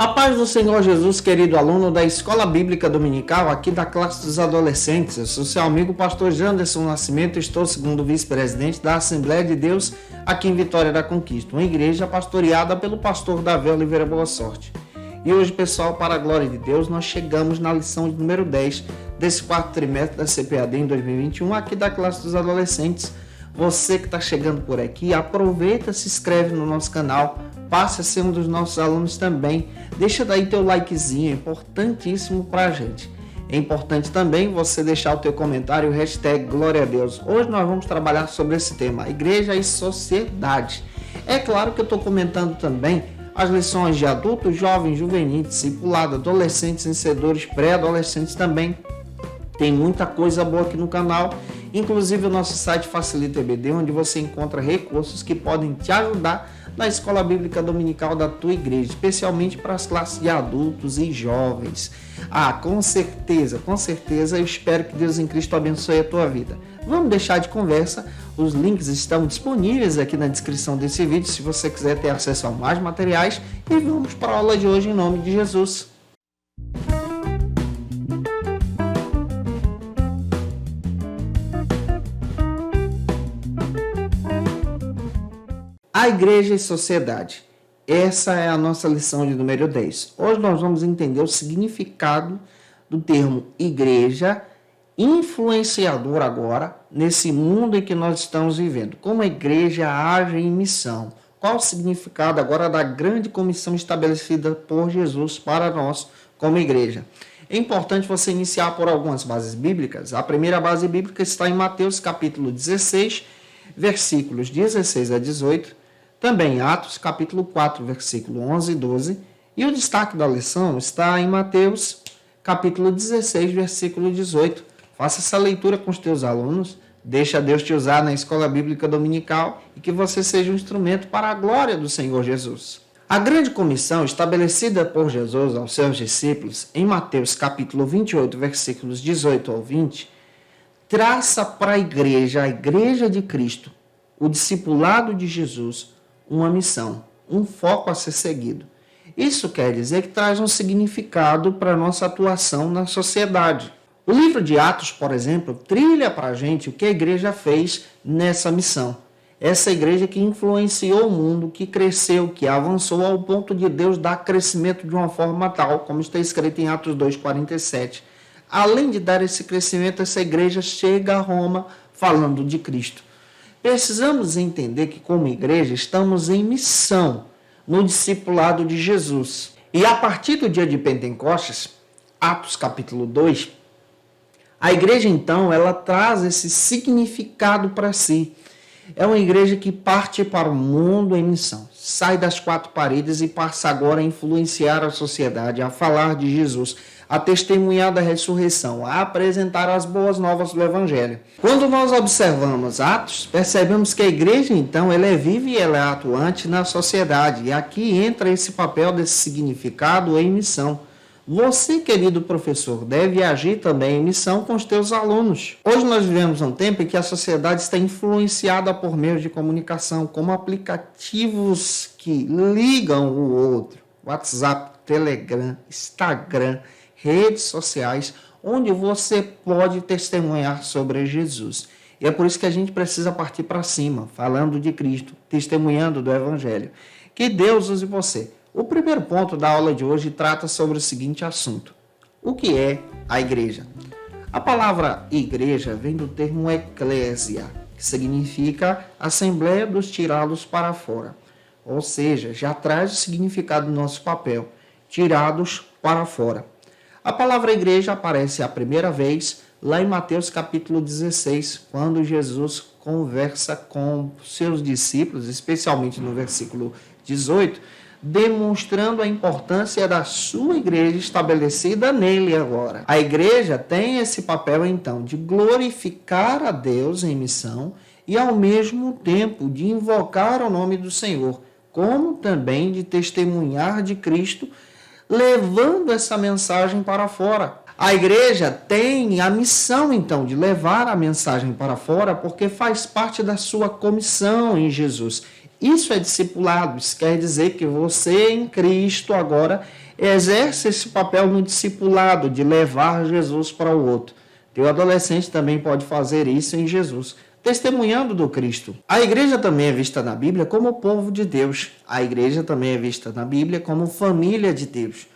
A paz do Senhor Jesus, querido aluno da Escola Bíblica Dominical, aqui da classe dos adolescentes. Eu sou seu amigo pastor Janderson Nascimento, estou segundo vice-presidente da Assembleia de Deus aqui em Vitória da Conquista, uma igreja pastoreada pelo pastor Davi Oliveira Boa Sorte. E hoje, pessoal, para a glória de Deus, nós chegamos na lição de número 10 desse quarto trimestre da CPAD em 2021, aqui da classe dos adolescentes. Você que está chegando por aqui, aproveita, se inscreve no nosso canal, passe a ser um dos nossos alunos também. Deixa daí teu likezinho, é importantíssimo para a gente. É importante também você deixar o teu comentário, o hashtag Glória a Deus. Hoje nós vamos trabalhar sobre esse tema, igreja e sociedade. É claro que eu estou comentando também as lições de adultos, jovens, juvenis, discipulado, adolescentes, vencedores, pré-adolescentes também. Tem muita coisa boa aqui no canal, inclusive o nosso site Facilita EBD, onde você encontra recursos que podem te ajudar na Escola Bíblica Dominical da tua igreja, especialmente para as classes de adultos e jovens. Com certeza, eu espero que Deus em Cristo abençoe a tua vida. Vamos deixar de conversa, os links estão disponíveis aqui na descrição desse vídeo, se você quiser ter acesso a mais materiais, e vamos para a aula de hoje em nome de Jesus. A igreja e sociedade. Essa é a nossa lição de número 10. Hoje nós vamos entender o significado do termo igreja, influenciador agora, nesse mundo em que nós estamos vivendo. Como a igreja age em missão. Qual o significado agora da grande comissão estabelecida por Jesus para nós como igreja? É importante você iniciar por algumas bases bíblicas. A primeira base bíblica está em Mateus capítulo 16, versículos 16 a 18. Também Atos, capítulo 4, versículo 11 e 12. E o destaque da lição está em Mateus, capítulo 16, versículo 18. Faça essa leitura com os teus alunos. Deixa Deus te usar na Escola Bíblica Dominical e que você seja um instrumento para a glória do Senhor Jesus. A grande comissão estabelecida por Jesus aos seus discípulos, em Mateus, capítulo 28, versículos 18 ao 20, traça para a igreja de Cristo, o discipulado de Jesus, uma missão, um foco a ser seguido. Isso quer dizer que traz um significado para a nossa atuação na sociedade. O livro de Atos, por exemplo, trilha para a gente o que a igreja fez nessa missão. Essa igreja que influenciou o mundo, que cresceu, que avançou ao ponto de Deus dar crescimento de uma forma tal, como está escrito em Atos 2,47. Além de dar esse crescimento, essa igreja chega a Roma falando de Cristo. Precisamos entender que, como igreja, estamos em missão no discipulado de Jesus. E a partir do dia de Pentecostes, Atos capítulo 2, a igreja, então, ela traz esse significado para si. É uma igreja que parte para o mundo em missão. Sai das quatro paredes e passa agora a influenciar a sociedade, a falar de Jesus, a testemunhar da ressurreição, a apresentar as boas novas do Evangelho. Quando nós observamos Atos, percebemos que a igreja, então, ela é viva e ela é atuante na sociedade. E aqui entra esse papel desse significado em missão. Você, querido professor, deve agir também em missão com os teus alunos. Hoje nós vivemos um tempo em que a sociedade está influenciada por meios de comunicação, como aplicativos que ligam o outro. WhatsApp, Telegram, Instagram, redes sociais, onde você pode testemunhar sobre Jesus. E é por isso que a gente precisa partir para cima, falando de Cristo, testemunhando do Evangelho. Que Deus use você. O primeiro ponto da aula de hoje trata sobre o seguinte assunto. O que é a igreja? A palavra igreja vem do termo eclésia, que significa assembleia dos tirados para fora. Ou seja, já traz o significado do nosso papel, tirados para fora. A palavra igreja aparece a primeira vez lá em Mateus capítulo 16, quando Jesus conversa com seus discípulos, especialmente no versículo 18, demonstrando a importância da sua igreja estabelecida nele agora. A igreja tem esse papel, então, de glorificar a Deus em missão e, ao mesmo tempo, de invocar o nome do Senhor, como também de testemunhar de Cristo, levando essa mensagem para fora. A igreja tem a missão, então, de levar a mensagem para fora, porque faz parte da sua comissão em Jesus. Isso é discipulado. Isso quer dizer que você em Cristo agora exerce esse papel no discipulado, de levar Jesus para o outro. Teu adolescente também pode fazer isso em Jesus, testemunhando do Cristo. A igreja também é vista na Bíblia como o povo de Deus. A igreja também é vista na Bíblia como família de Deus.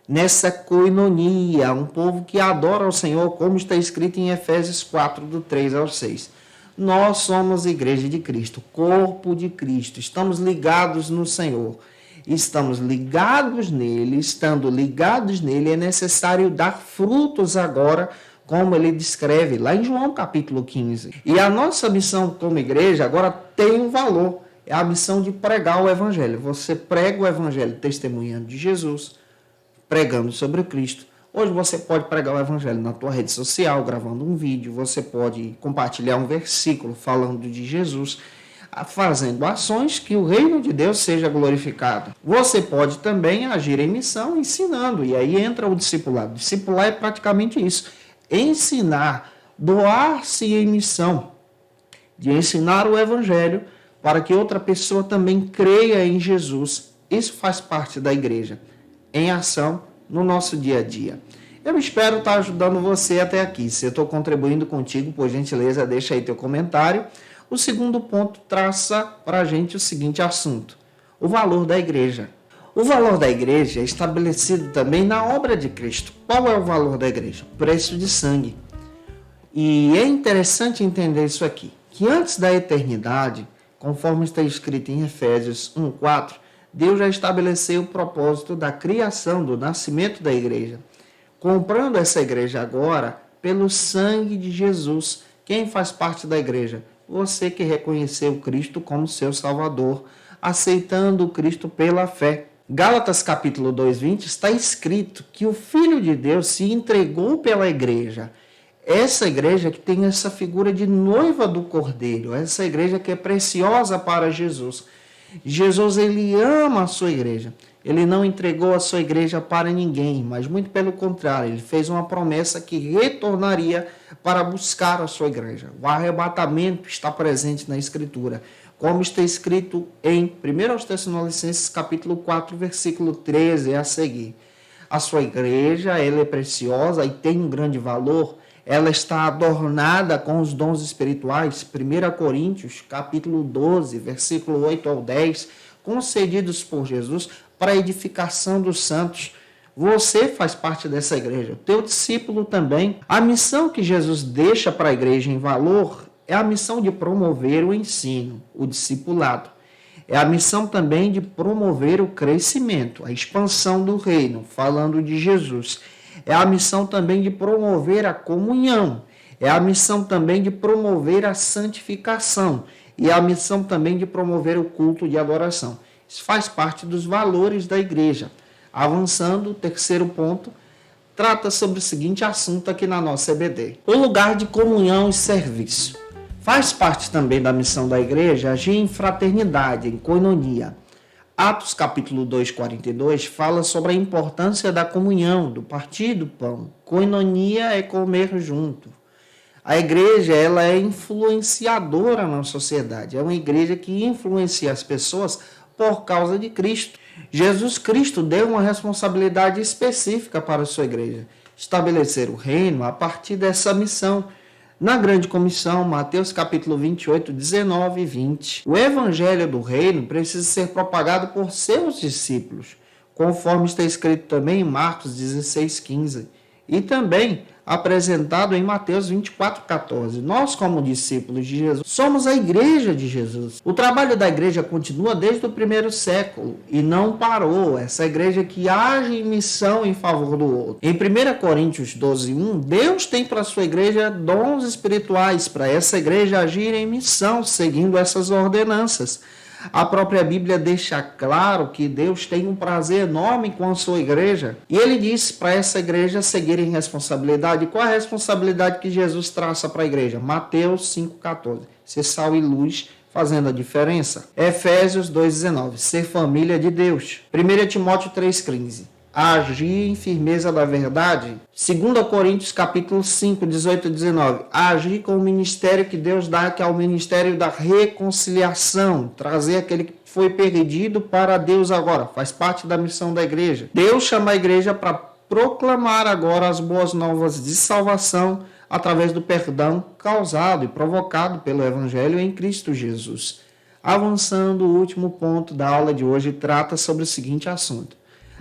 Nessa coinonia, um povo que adora ao Senhor, como está escrito em Efésios 4, do 3 ao 6. Nós somos igreja de Cristo, corpo de Cristo, estamos ligados no Senhor. Estamos ligados nele, estando ligados nele, é necessário dar frutos agora, como ele descreve lá em João capítulo 15. E a nossa missão como igreja agora tem um valor, é a missão de pregar o evangelho. Você prega o evangelho testemunhando de Jesus, pregando sobre o Cristo. Hoje você pode pregar o evangelho na tua rede social, gravando um vídeo, você pode compartilhar um versículo falando de Jesus, fazendo ações que o reino de Deus seja glorificado. Você pode também agir em missão ensinando, e aí entra o discipulado. Discipular é praticamente isso, ensinar, doar-se em missão, de ensinar o evangelho para que outra pessoa também creia em Jesus. Isso faz parte da igreja, em ação no nosso dia a dia. Eu espero estar ajudando você até aqui. Se eu estou contribuindo contigo, por gentileza, deixa aí teu comentário. O segundo ponto traça para a gente o seguinte assunto: o valor da igreja. O valor da igreja é estabelecido também na obra de Cristo. Qual é o valor da igreja? Preço de sangue. E é interessante entender isso aqui, que antes da eternidade, conforme está escrito em Efésios 1:4, Deus já estabeleceu o propósito da criação, do nascimento da igreja, comprando essa igreja agora pelo sangue de Jesus. Quem faz parte da igreja? Você que reconheceu Cristo como seu Salvador, aceitando o Cristo pela fé. Gálatas capítulo 2:20 está escrito que o Filho de Deus se entregou pela igreja. Essa igreja que tem essa figura de noiva do Cordeiro, essa igreja que é preciosa para Jesus. Jesus, ele ama a sua igreja. Ele não entregou a sua igreja para ninguém, mas muito pelo contrário, ele fez uma promessa que retornaria para buscar a sua igreja. O arrebatamento está presente na Escritura, como está escrito em 1 Tessalonicenses capítulo 4, versículo 13 a seguir. A sua igreja, ela é preciosa e tem um grande valor. Ela está adornada com os dons espirituais, 1 Coríntios, capítulo 12, versículo 8 ao 10, concedidos por Jesus para a edificação dos santos. Você faz parte dessa igreja, o teu discípulo também. A missão que Jesus deixa para a igreja em valor é a missão de promover o ensino, o discipulado. É a missão também de promover o crescimento, a expansão do reino, falando de Jesus. É a missão também de promover a comunhão. É a missão também de promover a santificação. E é a missão também de promover o culto de adoração. Isso faz parte dos valores da igreja. Avançando, o terceiro ponto trata sobre o seguinte assunto aqui na nossa EBD: o lugar de comunhão e serviço. Faz parte também da missão da igreja agir em fraternidade, em koinonia. Atos capítulo 2, 42 fala sobre a importância da comunhão, do partir do pão. Koinonia é comer junto. A igreja, ela é influenciadora na sociedade. É uma igreja que influencia as pessoas por causa de Cristo. Jesus Cristo deu uma responsabilidade específica para a sua igreja: estabelecer o reino a partir dessa missão. Na grande comissão, Mateus capítulo 28, 19 e 20, o evangelho do reino precisa ser propagado por seus discípulos, conforme está escrito também em Marcos 16, 15, e também apresentado em Mateus 24, 14. Nós, como discípulos de Jesus, somos a igreja de Jesus. O trabalho da igreja continua desde o primeiro século e não parou. Essa igreja que age em missão em favor do outro. Em 1 Coríntios 12, 1, Deus tem para a sua igreja dons espirituais, para essa igreja agir em missão, seguindo essas ordenanças. A própria Bíblia deixa claro que Deus tem um prazer enorme com a sua igreja. E ele disse para essa igreja seguir em responsabilidade. Qual é a responsabilidade que Jesus traça para a igreja? Mateus 5,14. Ser sal e luz, fazendo a diferença. Efésios 2,19. Ser família de Deus. 1 Timóteo 3,15. a agir em firmeza da verdade. 2 Coríntios capítulo 5, 18 e 19. A agir com o ministério que Deus dá, que é o ministério da reconciliação. Trazer aquele que foi perdido para Deus agora. Faz parte da missão da igreja. Deus chama a igreja para proclamar agora as boas novas de salvação através do perdão causado e provocado pelo Evangelho em Cristo Jesus. Avançando, o último ponto da aula de hoje trata sobre o seguinte assunto: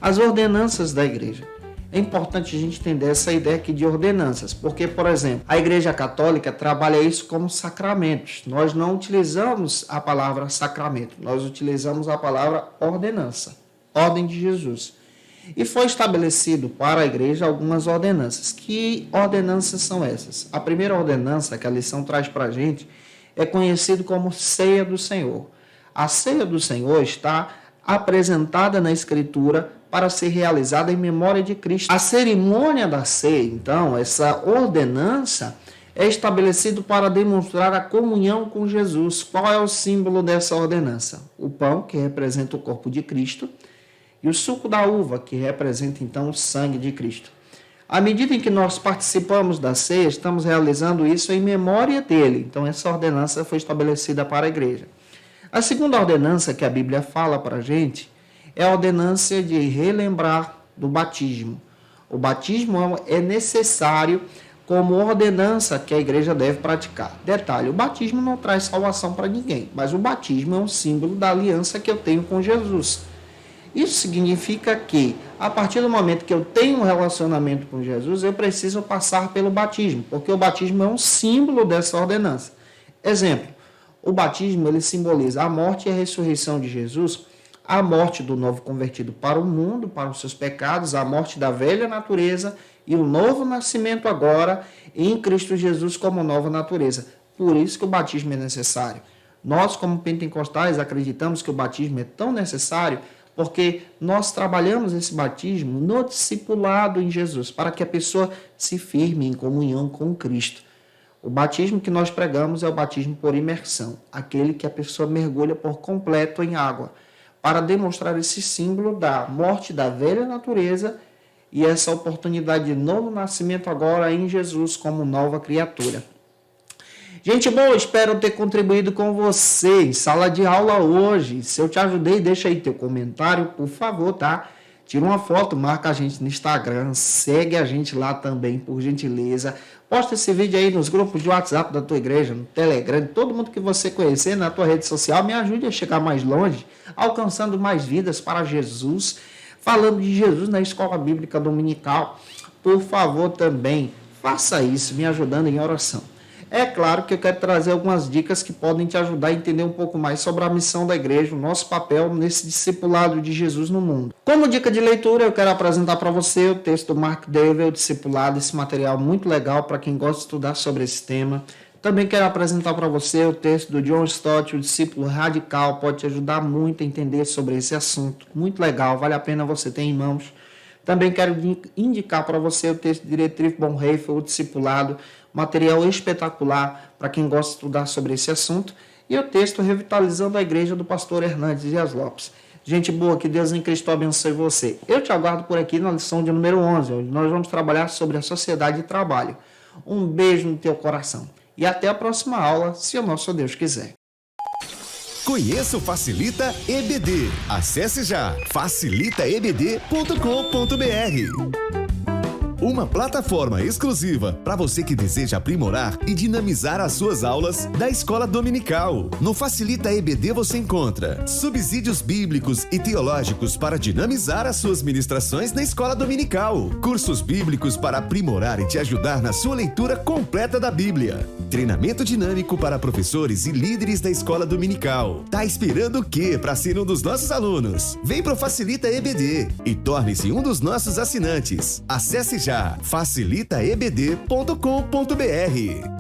as ordenanças da igreja. É importante a gente entender essa ideia aqui de ordenanças, porque, por exemplo, a Igreja Católica trabalha isso como sacramentos. Nós não utilizamos a palavra sacramento, nós utilizamos a palavra ordenança, ordem de Jesus. E foi estabelecido para a igreja algumas ordenanças. Que ordenanças são essas? A primeira ordenança que a lição traz para a gente é conhecido como Ceia do Senhor. A Ceia do Senhor está apresentada na Escritura para ser realizada em memória de Cristo. A cerimônia da ceia, então, essa ordenança é estabelecida para demonstrar a comunhão com Jesus. Qual é o símbolo dessa ordenança? O pão, que representa o corpo de Cristo, e o suco da uva, que representa, então, o sangue de Cristo. À medida em que nós participamos da ceia, estamos realizando isso em memória dele. Então, essa ordenança foi estabelecida para a igreja. A segunda ordenança que a Bíblia fala para a gente é a ordenança de relembrar do batismo. O batismo é necessário como ordenança que a igreja deve praticar. Detalhe, o batismo não traz salvação para ninguém, mas o batismo é um símbolo da aliança que eu tenho com Jesus. Isso significa que, a partir do momento que eu tenho um relacionamento com Jesus, eu preciso passar pelo batismo, porque o batismo é um símbolo dessa ordenança. Exemplo, o batismo ele simboliza a morte e a ressurreição de Jesus, a morte do novo convertido para o mundo, para os seus pecados, a morte da velha natureza e o novo nascimento agora em Cristo Jesus como nova natureza. Por isso que o batismo é necessário. Nós, como pentecostais, acreditamos que o batismo é tão necessário porque nós trabalhamos esse batismo no discipulado em Jesus, para que a pessoa se firme em comunhão com Cristo. O batismo que nós pregamos é o batismo por imersão, aquele que a pessoa mergulha por completo em água, para demonstrar esse símbolo da morte da velha natureza e essa oportunidade de novo nascimento agora em Jesus como nova criatura. Gente boa, espero ter contribuído com você em sala de aula hoje. Se eu te ajudei, deixa aí teu comentário, por favor, tá? Tira uma foto, marca a gente no Instagram, segue a gente lá também, por gentileza. Posta esse vídeo aí nos grupos de WhatsApp da tua igreja, no Telegram, todo mundo que você conhecer na tua rede social. Me ajude a chegar mais longe, alcançando mais vidas para Jesus, falando de Jesus na escola bíblica dominical. Por favor, também, faça isso, me ajudando em oração. É claro que eu quero trazer algumas dicas que podem te ajudar a entender um pouco mais sobre a missão da igreja, o nosso papel nesse discipulado de Jesus no mundo. Como dica de leitura, eu quero apresentar para você o texto do Mark Dever, o discipulado, esse material muito legal para quem gosta de estudar sobre esse tema. Também quero apresentar para você o texto do John Stott, o discípulo radical, pode te ajudar muito a entender sobre esse assunto. Muito legal, vale a pena você ter em mãos. Também quero indicar para você o texto de Dietrich Bonhoeffer, o discipulado, material espetacular para quem gosta de estudar sobre esse assunto, e o texto Revitalizando a Igreja do pastor Hernandes Dias Lopes. Gente boa, que Deus em Cristo abençoe você. Eu te aguardo por aqui na lição de número 11, onde nós vamos trabalhar sobre a sociedade de trabalho. Um beijo no teu coração e até a próxima aula, se o nosso Deus quiser. Conheça o Facilita EBD. Acesse já facilitaebd.com.br. Uma plataforma exclusiva para você que deseja aprimorar e dinamizar as suas aulas da escola dominical. No Facilita EBD você encontra subsídios bíblicos e teológicos para dinamizar as suas ministrações na escola dominical, cursos bíblicos para aprimorar e te ajudar na sua leitura completa da Bíblia, treinamento dinâmico para professores e líderes da escola dominical. Tá esperando o quê para ser um dos nossos alunos? Vem pro Facilita EBD e torne-se um dos nossos assinantes. Acesse já facilitaebd.com.br.